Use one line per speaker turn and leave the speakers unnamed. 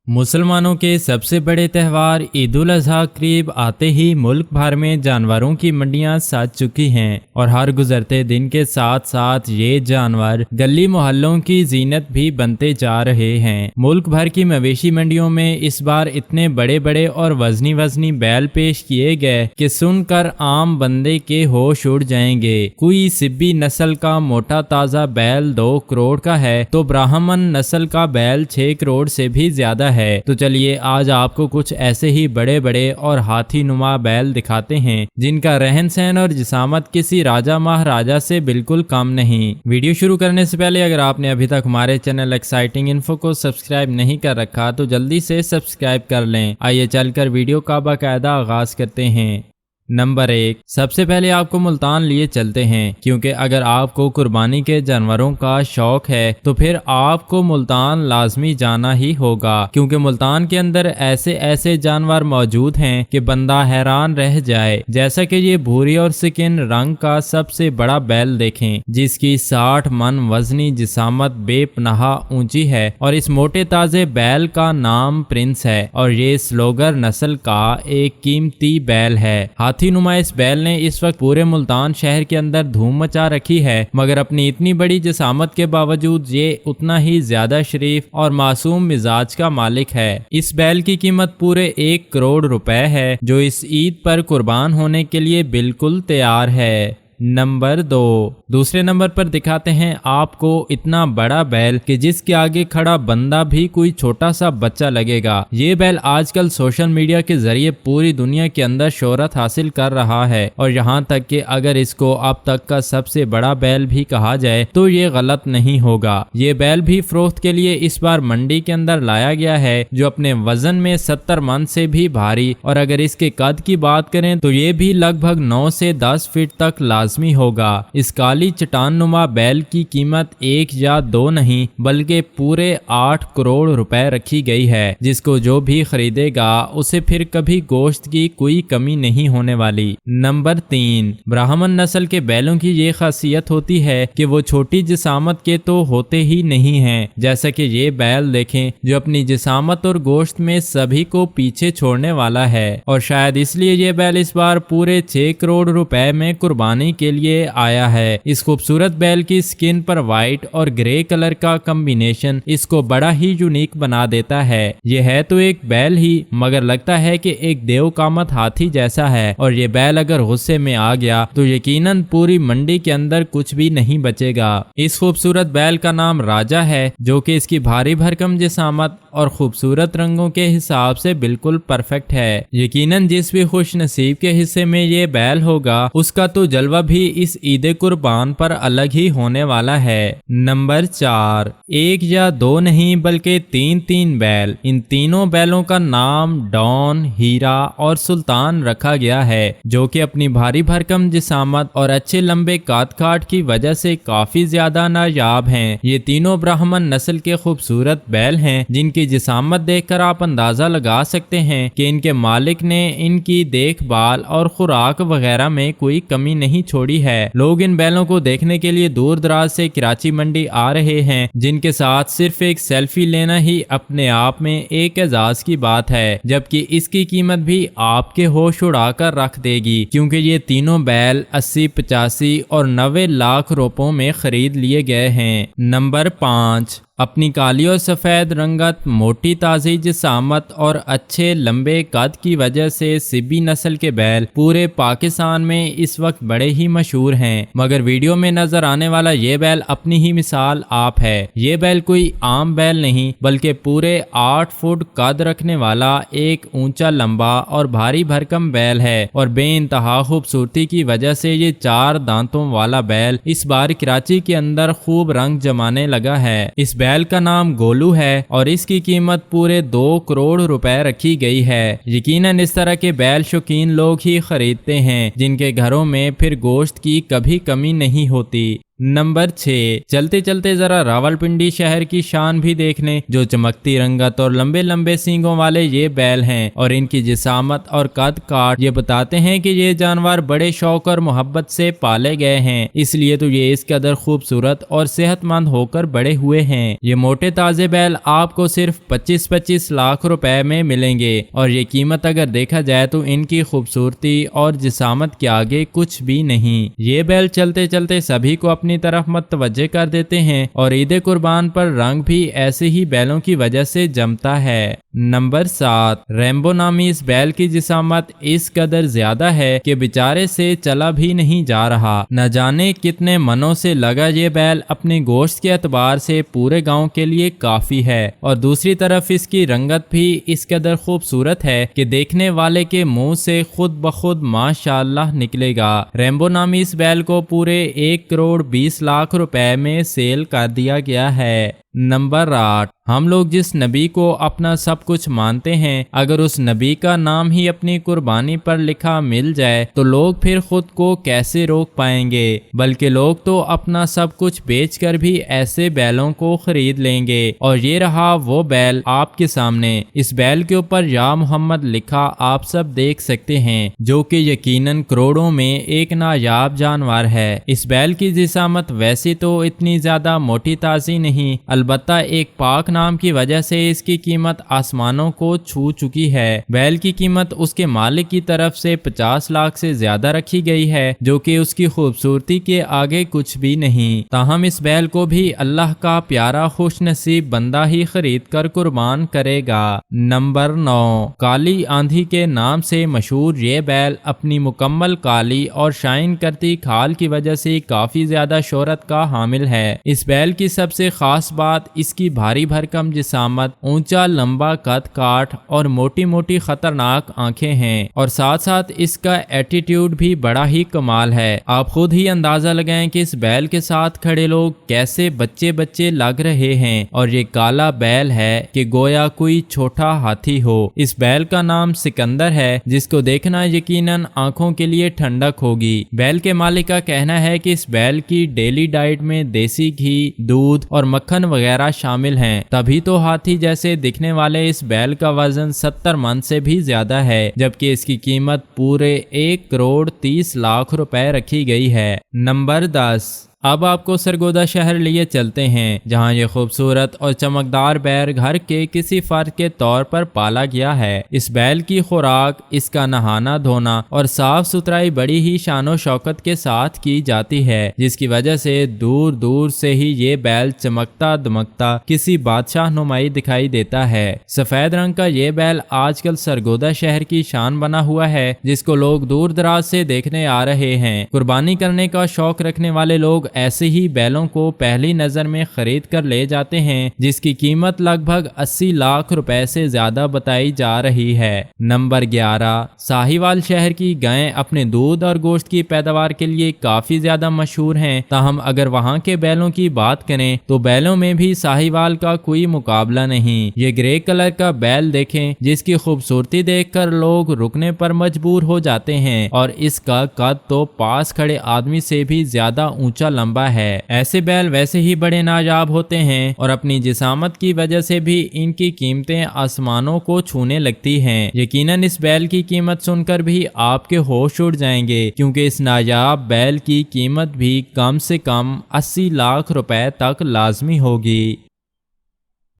मुसलमानों के सबसे बड़े त्यौहार ईद उल अजहा करीब आते ही मुल्क भर में जानवरों की मंडियां सज चुकी हैं और हर गुजरते दिन के साथ साथ ये जानवर गली मोहल्लों की जीनत भी बनते जा रहे हैं। मुल्क भर की मवेशी मंडियों में इस बार इतने बड़े बड़े और वजनी वजनी बैल पेश किए गए कि सुनकर आम बंदे के होश उड़ जाएंगे। कोई सिब्बी नस्ल का मोटा ताज़ा बैल 2 करोड़ का है तो ब्राह्मण नस्ल का बैल 6 करोड़ से भी ज्यादा है। तो चलिए आज आपको कुछ ऐसे ही बड़े बड़े और हाथी नुमा बैल दिखाते हैं जिनका रहन सहन और जिसामत किसी राजा महाराजा से बिल्कुल कम नहीं। वीडियो शुरू करने से पहले अगर आपने अभी तक हमारे चैनल एक्साइटिंग इन्फो को सब्सक्राइब नहीं कर रखा तो जल्दी से सब्सक्राइब कर लें। आइए चलकर वीडियो का बाकायदा आगाज करते हैं। नंबर 1, सबसे पहले आपको मुल्तान लिए चलते हैं क्योंकि अगर आपको कुर्बानी के जानवरों का शौक है तो फिर आपको मुल्तान लाजमी जाना ही होगा क्योंकि मुल्तान के अंदर ऐसे ऐसे जानवर मौजूद हैं कि बंदा हैरान रह जाए। जैसा कि ये भूरी और स्किन रंग का सबसे बड़ा बैल देखें जिसकी 60 मन वजनी जिसामत बेपनाह ऊंची है और इस मोटे ताजे बैल का नाम प्रिंस है और ये स्लोगर नस्ल का एक कीमती बैल है। हाथी नुमा इस बैल ने इस वक्त पूरे मुल्तान शहर के अंदर धूम मचा रखी है मगर अपनी इतनी बड़ी जिसामत के बावजूद ये उतना ही ज्यादा शरीफ और मासूम मिजाज का मालिक है। इस बैल की कीमत पूरे 1 करोड़ रुपए है जो इस ईद पर कुर्बान होने के लिए बिल्कुल तैयार है। नंबर 2, दूसरे नंबर पर दिखाते हैं आपको इतना बड़ा बैल कि जिसके आगे खड़ा बंदा भी कोई छोटा सा बच्चा लगेगा। ये बैल आजकल सोशल मीडिया के जरिए पूरी दुनिया के अंदर शोहरत हासिल कर रहा है और यहाँ तक कि अगर इसको अब तक का सबसे बड़ा बैल भी कहा जाए तो ये गलत नहीं होगा। ये बैल भी फरोख्त के लिए इस बार मंडी के अंदर लाया गया है जो अपने वजन में 70 मन से भी भारी और अगर इसके कद की बात करें तो ये भी लगभग 9 से 10 फीट तक लाजमी होगा। इस काली चट्टान नुमा बैल की कीमत 1 या 2 नहीं बल्कि पूरे 8 करोड़ रुपए रखी गई है जिसको जो भी खरीदेगा उसे फिर कभी गोश्त की कोई कमी नहीं होने वाली। नंबर 3, ब्राह्मण नस्ल के बैलों की ये खासियत होती है कि वो छोटी जिसामत के तो होते ही नहीं हैं। जैसा कि ये बैल देखें जो अपनी जिसामत और गोश्त में सभी को पीछे छोड़ने वाला है और शायद इसलिए ये बैल इस बार पूरे 6 करोड़ रुपए में कुर्बानी के लिए आया है। इस खूबसूरत बैल की स्किन पर व्हाइट और ग्रे कलर का कॉम्बिनेशन इसको बड़ा ही यूनिक बना देता है। यह है तो एक बैल ही मगर लगता है कि एक देवकामत हाथी जैसा है और ये बैल अगर गुस्से में आ गया तो यकीनन पूरी मंडी के अंदर कुछ भी नहीं बचेगा। इस खूबसूरत बैल का नाम राजा है जो कि इसकी भारी भरकम जिसामत और खूबसूरत रंगों के हिसाब से बिल्कुल परफेक्ट है। यकीनन जिस भी खुश नसीब के हिस्से में ये बैल होगा उसका तो जलवा भी इस ईद कुर्बान पर अलग ही होने वाला है। नंबर 4, 1 या 2 नहीं बल्कि 3 बैल। इन तीनों बैलों का नाम डॉन, हीरा और सुल्तान रखा गया है जो कि अपनी भारी भरकम जिसामत और अच्छे लंबे काट काट की वजह से काफी ज्यादा नायाब हैं। ये तीनों ब्राह्मण नस्ल के खूबसूरत बैल हैं जिनकी जिसामत देखकर आप अंदाजा लगा सकते हैं कि इनके मालिक ने इनकी देखभाल और खुराक वगैरह में कोई कमी नहीं छोड़ी है। लोग इन बैलों को देखने के लिए दूर दराज से कराची मंडी आ रहे हैं जिनके साथ सिर्फ एक सेल्फी लेना ही अपने आप में एक एजाज की बात है जबकि इसकी कीमत भी आपके होश उड़ाकर रख देगी क्योंकि ये तीनों बैल 80, 85 और 90 लाख रुपयों में खरीद लिए गए हैं। नंबर 5, अपनी काली और सफ़ेद रंगत, मोटी ताज़ी जिसामत और अच्छे लंबे कद की वजह से सिब्बी नस्ल के बैल पूरे पाकिस्तान में इस वक्त बड़े ही मशहूर हैं मगर वीडियो में नजर आने वाला ये बैल अपनी ही मिसाल आप है। ये बैल कोई आम बैल नहीं बल्कि पूरे 8 फुट कद रखने वाला एक ऊंचा लंबा और भारी भरकम बैल है और बेइंतहा खूबसूरती की वजह से ये 4 दांतों वाला बैल इस बार कराची के अंदर खूब रंग जमाने लगा है। इस बैल का नाम गोलू है और इसकी कीमत पूरे 2 करोड़ रुपए रखी गई है। यकीनन इस तरह के बैल शौकीन लोग ही खरीदते हैं जिनके घरों में फिर गोश्त की कभी कमी नहीं होती। नंबर 6, चलते चलते जरा रावलपिंडी शहर की शान भी देख लें। जो चमकती रंगत और लंबे लंबे सींगों वाले ये बैल हैं और इनकी जिसामत और कद काट ये बताते हैं कि ये जानवर बड़े शौक और मोहब्बत से पाले गए हैं, इसलिए तो ये इस कदर खूबसूरत और सेहतमंद होकर बड़े हुए हैं। ये मोटे ताजे बैल आपको सिर्फ 25-25 लाख रुपए में मिलेंगे और ये कीमत अगर देखा जाए तो इनकी खूबसूरती और जिसामत के आगे कुछ भी नहीं। ये बैल चलते चलते सभी को अपनी तरफ मतवज्जे कर देते हैं और ईद कुर्बान पर रंग भी ऐसे ही बैलों की वजह से जमता है। नंबर 7, रैम्बो नामी इस बैल की जिसामत इस कदर ज्यादा है कि बेचारे से चला भी नहीं जा रहा। न जाने कितने मनों से लगा ये बैल अपने गोश्त के एतबार से पूरे गांव के लिए काफी है और दूसरी तरफ इसकी रंगत भी इस कदर खूबसूरत है कि देखने वाले के मुंह से खुद ब खुद माशाअल्लाह निकलेगा। रैम्बो नामी इस बैल को पूरे 1 करोड़ 20 लाख रुपए में सेल कर दिया गया है। नंबर 8, हम लोग जिस नबी को अपना सब कुछ मानते हैं, अगर उस नबी का नाम ही अपनी कुर्बानी पर लिखा मिल जाए तो लोग फिर खुद को कैसे रोक पाएंगे, बल्कि लोग तो अपना सब कुछ बेचकर भी ऐसे बैलों को खरीद लेंगे। और ये रहा वो बैल आपके सामने। इस बैल के ऊपर या मोहम्मद लिखा आप सब देख सकते हैं, जो कि यकीनन करोड़ों में एक नायाब जानवर है। इस बैल की जिसामत वैसे तो इतनी ज्यादा मोटी ताजी नहीं, अलबत्ता एक पाक नाम की वजह से इसकी कीमत आसमानों को छू चुकी है। बैल की कीमत उसके मालिक की तरफ से 50 लाख से ज्यादा रखी गई है, जो कि उसकी खूबसूरती के आगे कुछ भी नहीं। ताहम इस बैल को भी अल्लाह का प्यारा खुश नसीब बंदा ही खरीद कर कुर्बान करेगा। नंबर 9, काली आंधी के नाम से मशहूर ये बैल अपनी मुकम्मल काली और शाइन करती खाल की वजह से काफी ज्यादा शोहरत का हामिल है। इस बैल की सबसे खास बात इसकी भारी भरकम जिसामत, ऊंचा लंबा कद काठ और मोटी मोटी खतरनाक आंखें हैं और साथ साथ इसका एटीट्यूड भी बड़ा ही कमाल है। आप खुद ही अंदाजा लगाएं कि इस बैल के साथ खड़े लोग कैसे बच्चे बच्चे लग रहे हैं और ये काला बैल है कि गोया कोई छोटा हाथी हो। इस बैल का नाम सिकंदर है, जिसको देखना यकीनन आंखों के लिए ठंडक होगी। बैल के मालिक का कहना है कि इस बैल की डेली डाइट में देसी घी, दूध और मक्खन वगैरह शामिल हैं, तभी तो हाथी जैसे दिखने वाले इस बैल का वजन 70 मन से भी ज्यादा है, जबकि इसकी कीमत पूरे 1 करोड़ 30 लाख रुपए रखी गई है। नंबर 10, अब आपको सरगोदा शहर लिए चलते हैं, जहां ये खूबसूरत और चमकदार बैल घर के किसी फर्द के तौर पर पाला गया है। इस बैल की खुराक, इसका नहाना धोना और साफ सुथराई बड़ी ही शानो शौकत के साथ की जाती है, जिसकी वजह से दूर दूर से ही ये बैल चमकता दमकता किसी बादशाह नुमाई दिखाई देता है। सफेद रंग का ये बैल आजकल सरगोदा शहर की शान बना हुआ है, जिसको लोग दूर दराज से देखने आ रहे हैं। कुर्बानी करने का शौक रखने वाले लोग ऐसे ही बैलों को पहली नजर में खरीद कर ले जाते हैं, जिसकी कीमत लगभग 80 लाख रुपए से ज्यादा बताई जा रही है। नंबर 11, साहिवाल शहर की गायें अपने दूध और गोश्त की पैदावार के लिए काफी ज्यादा मशहूर हैं। ताहम अगर वहां के बैलों की बात करें तो बैलों में भी साहिवाल का कोई मुकाबला नहीं। ये ग्रे कलर का बैल देखें, जिसकी खूबसूरती देखकर लोग रुकने पर मजबूर हो जाते हैं और इसका कद तो पास खड़े आदमी से भी ज्यादा ऊंचा लंबा है। ऐसे बैल वैसे ही बड़े नायाब होते हैं और अपनी जिसामत की वजह से भी इनकी कीमतें आसमानों को छूने लगती हैं। यकीनन इस बैल की कीमत सुनकर भी आपके होश उड़ जाएंगे, क्योंकि इस नायाब बैल की कीमत भी कम से कम 80 लाख रुपए तक लाजमी होगी।